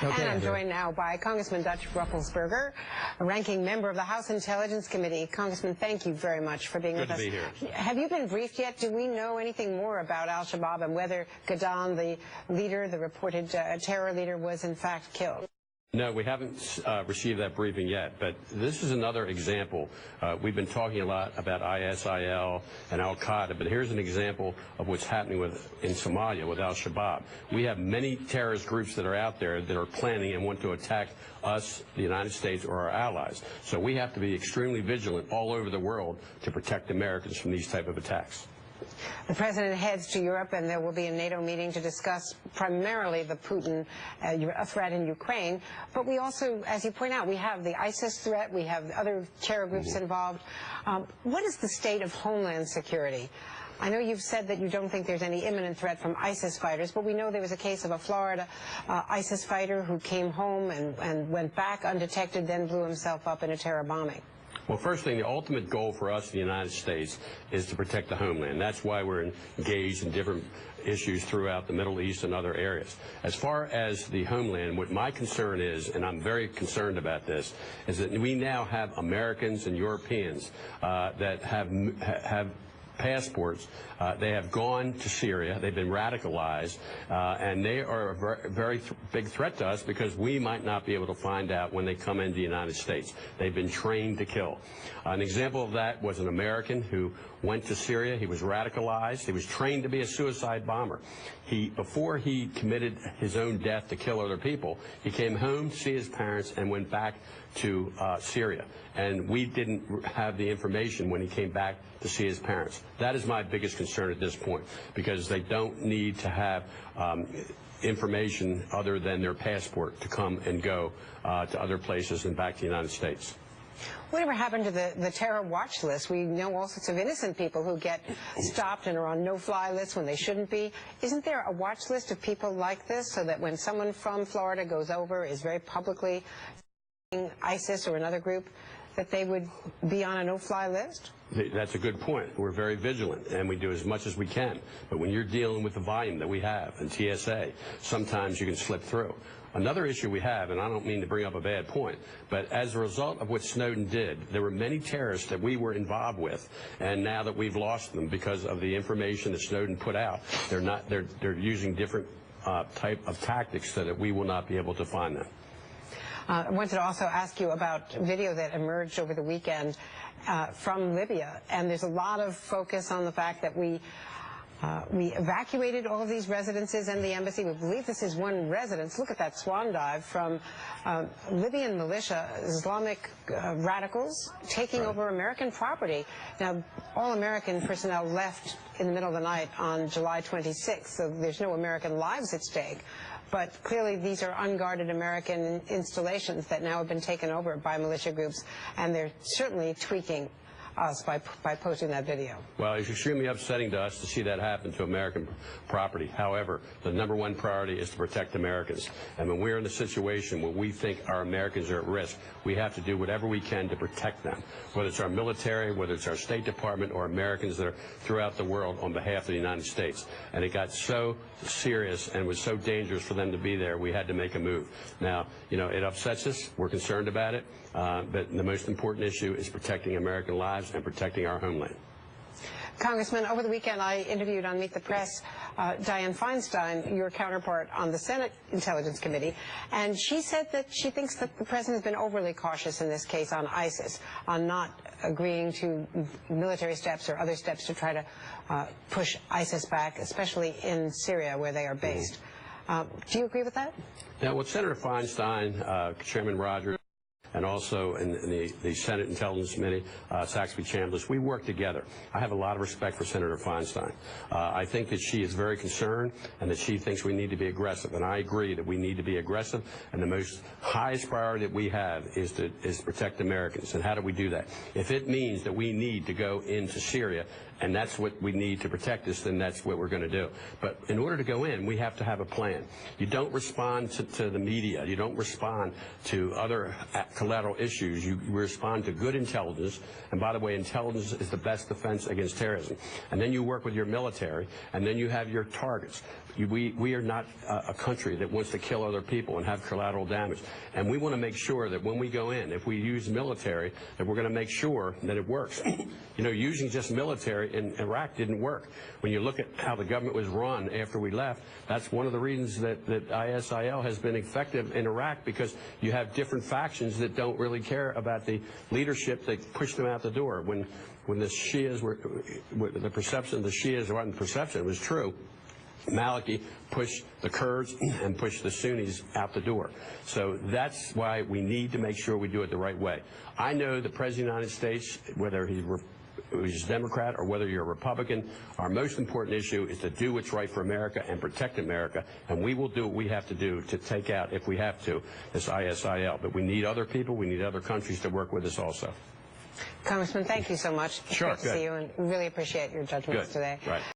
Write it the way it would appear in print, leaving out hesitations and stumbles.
Okay, and I'm joined now by Congressman Dutch Ruppersberger, a ranking member of the House Intelligence Committee. Congressman, thank you very much for being with us. Good to be here. Have you been briefed yet? Do we know anything more about al-Shabaab and whether Gaddafi, the leader, the reported terror leader, was in fact killed? No, we haven't received that briefing yet, but this is another example. We've been talking a lot about ISIL and al-Qaeda, but here's an example of what's happening in Somalia with al-Shabaab. We have many terrorist groups that are out there that are planning and want to attack us, the United States, or our allies. So we have to be extremely vigilant all over the world to protect Americans from these type of attacks. The president heads to Europe, and there will be a NATO meeting to discuss primarily the Putin threat in Ukraine. But we also, as you point out, we have the ISIS threat, we have other terror groups involved. What is the state of homeland security? I know you've said that you don't think there's any imminent threat from ISIS fighters, but we know there was a case of a Florida ISIS fighter who came home and went back undetected, then blew himself up in a terror bombing. Well, first thing, the ultimate goal for us in the United States is to protect the homeland. That's why we're engaged in different issues throughout the Middle East and other areas. As far as the homeland, what my concern is, and I'm very concerned about this, is that we now have Americans and Europeans that have passports. They have gone to Syria. They've been radicalized, and they are a very big threat to us because we might not be able to find out when they come into the United States. They've been trained to kill. An example of that was an American who went to Syria. He was radicalized. He was trained to be a suicide bomber. Before he committed his own death to kill other people, he came home to see his parents and went back to Syria. And we didn't have the information when he came back to see his parents. That is my biggest concern at this point, because they don't need to have information other than their passport to come and go to other places and back to the United States. Whatever happened to the terror watch list? We know all sorts of innocent people who get stopped and are on no-fly lists when they shouldn't be. Isn't there a watch list of people like this so that when someone from Florida goes over, is very publicly ISIS or another group, that they would be on a no-fly list? That's a good point. We're very vigilant, and we do as much as we can. But when you're dealing with the volume that we have in TSA, sometimes you can slip through. Another issue we have, and I don't mean to bring up a bad point, but as a result of what Snowden did, there were many terrorists that we were involved with, and now that we've lost them because of the information that Snowden put out, they're using different type of tactics so that we will not be able to find them. I wanted to also ask you about video that emerged over the weekend from Libya, and there's a lot of focus on the fact that we evacuated all of these residences and the embassy. We believe this is one residence. Look at that swan dive from Libyan militia, Islamic radicals taking over American property. Now, all American personnel left in the middle of the night on July 26th, so there's no American lives at stake. But clearly these are unguarded American installations that now have been taken over by militia groups, and they're certainly tweaking us by posting that video. Well, it's extremely upsetting to us to see that happen to American property. However, the #1 priority is to protect Americans. And when we're in a situation where we think our Americans are at risk, we have to do whatever we can to protect them, whether it's our military, whether it's our State Department, or Americans that are throughout the world on behalf of the United States. And it got so serious and was so dangerous for them to be there, we had to make a move. Now, you know, it upsets us. We're concerned about it. But the most important issue is protecting American lives and protecting our homeland. Congressman, over the weekend I interviewed on Meet the Press Dianne Feinstein, your counterpart on the Senate Intelligence Committee, and she said that she thinks that the president has been overly cautious in this case on ISIS, on not agreeing to military steps or other steps to try to push ISIS back, especially in Syria where they are based. Do you agree with that? Now, with Senator Feinstein, Chairman Rogers, and also in the Senate Intelligence Committee, Saxby Chambliss, we work together. I have a lot of respect for Senator Feinstein. I think that she is very concerned and that she thinks we need to be aggressive, and I agree that we need to be aggressive, and the most highest priority that we have is to protect Americans. And how do we do that? If it means that we need to go into Syria and that's what we need to protect us, then that's what we're going to do. But in order to go in, we have to have a plan. You don't respond to the media. You don't respond to other collateral issues. You respond to good intelligence. And by the way, intelligence is the best defense against terrorism. And then you work with your military, and then you have your targets. We are not a country that wants to kill other people and have collateral damage. And we want to make sure that when we go in, if we use military, that we're going to make sure that it works. You know, using just military in Iraq didn't work. When you look at how the government was run after we left, that's one of the reasons that ISIL has been effective in Iraq, because you have different factions that don't really care about the leadership that pushed them out the door. When the Shias were, the perception of the Shias wasn't perception, it was true. Maliki pushed the Kurds and pushed the Sunnis out the door. So that's why we need to make sure we do it the right way. I know the President of the United States, whether he's a Democrat or whether you're a Republican, our most important issue is to do what's right for America and protect America, and we will do what we have to do to take out, if we have to, this ISIL. But we need other people, we need other countries to work with us also. Congressman, thank you so much. Sure, It's great to see you, and we really appreciate your judgments today. Right.